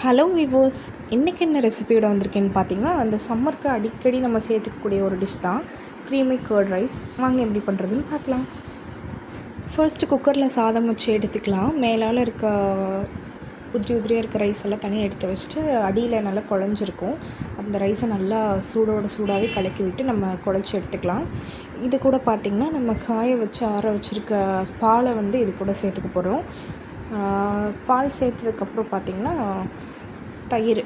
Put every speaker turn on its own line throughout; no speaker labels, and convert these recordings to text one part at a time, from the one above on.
Hello விவோஸ், இன்றைக்கி என்ன ரெசிபியோட வந்திருக்கேன்னு பார்த்தீங்கன்னா, அந்த சம்மருக்கு அடிக்கடி நம்ம சேர்த்துக்கக்கூடிய ஒரு டிஷ் தான் க்ரீமி கர்ட் ரைஸ். வாங்க எப்படி பண்ணுறதுன்னு பார்க்கலாம். ஃபர்ஸ்ட்டு குக்கரில் சாதம் வச்சு எடுத்துக்கலாம். மேலால் இருக்க உதிரியாக இருக்க ரைஸ் எல்லாம் தனியாக எடுத்து வச்சுட்டு, அடியில் நல்லா குழஞ்சிருக்கும். அந்த ரைஸை நல்லா சூடாகவே கலக்கி விட்டு நம்ம குழச்சி எடுத்துக்கலாம். இது கூட பார்த்திங்கன்னா, நம்ம காய வச்சு ஆற வச்சுருக்க பாலை இது கூட சேர்த்துக்க போகிறோம். பால் சேர்த்ததுக்கப்புறம் பார்த்திங்கன்னா, தயிர்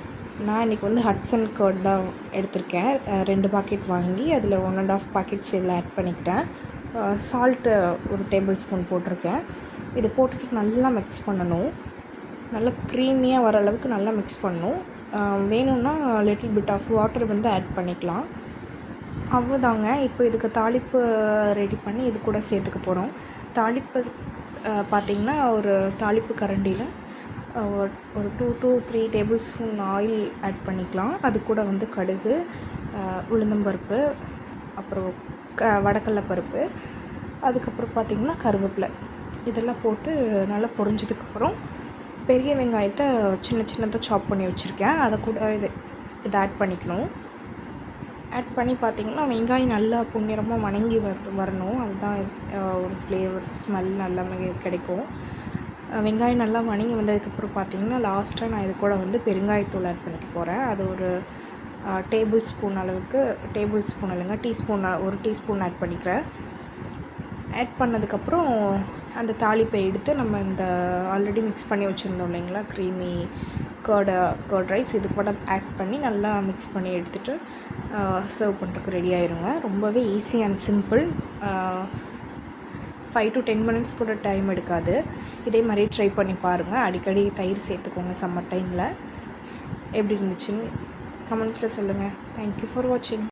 நான் இன்றைக்கி ஹட்சன் கர்ட் தான் எடுத்திருக்கேன். 2 பாக்கெட் வாங்கி அதில் 1.5 பாக்கெட்ஸ் இதில் ஆட் பண்ணிக்கிட்டேன். சால்ட்டு ஒரு டேபிள் ஸ்பூன் போட்டிருக்கேன். இதை போட்டுட்டு நல்லா மிக்ஸ் பண்ணணும். நல்லா க்ரீமியாக வர அளவுக்கு நல்லா மிக்ஸ் பண்ணணும். வேணும்னா little bit of water add பண்ணிக்கலாம். அவ்வளோதாங்க. இப்போ இதுக்கு தாளிப்பு ரெடி பண்ணி இது கூட சேர்த்துக்க போகிறோம். தாளிப்பு பார்த்திங்கன்னா, ஒரு தாளிப்பு கரண்டியில் ஒரு 2 to 3 tablespoon oil add பண்ணிக்கலாம். அது கூட கடுகு, உளுந்தம்பருப்பு, அப்புறம் வடக்கடலை பருப்பு, அதுக்கப்புறம் பார்த்திங்கன்னா கருவேப்பிலை, இதெல்லாம் போட்டு நல்லா பொரிஞ்சதுக்கப்புறம் பெரிய வெங்காயத்தை சின்னதாக சாப் பண்ணி வச்சுருக்கேன். அதை கூட இதை ஆட் பண்ணிக்கணும். ஆட் பண்ணி பார்த்திங்கன்னா, வெங்காயம் நல்லா பொன்னிறமாக வணங்கி வரணும். அதுதான் ஒரு ஃப்ளேவர், ஸ்மெல் எல்லாமே கிடைக்கும். வெங்காயம் நல்லா வணங்கி வந்ததுக்கப்புறம் பார்த்திங்கன்னா, லாஸ்ட்டாக நான் இது கூட பெருங்காயத்தூள் ஆட் பண்ணிக்க போகிறேன். அது ஒரு டேபிள் ஸ்பூன் இல்லைங்க, டீஸ்பூன், ஒரு டீஸ்பூன் ஆட் பண்ணிக்கிறேன். ஆட் பண்ணதுக்கப்புறம் அந்த தாளிப்பை எடுத்து நம்ம இந்த ஆல்ரெடி மிக்ஸ் பண்ணி வச்சுருந்தோம் இல்லைங்களா, க்ரீமி கர்ட் ரைஸ், இது கூட ஆட் பண்ணி நல்லா மிக்ஸ் பண்ணி எடுத்துகிட்டு சர்வ் பண்ணுறதுக்கு ரெடி ஆயிருங்க. ரொம்பவே easy and simple. 5 to 10 minutes கூட டைம் எடுக்காது. இதே மாதிரி ட்ரை பண்ணி பாருங்கள். அடிக்கடி தயிர் சேர்த்துக்கோங்க சம்மர் டைமில். எப்படி இருந்துச்சுன்னு கமெண்ட்ஸில் சொல்லுங்கள். தேங்க்யூ ஃபார் வாட்சிங்.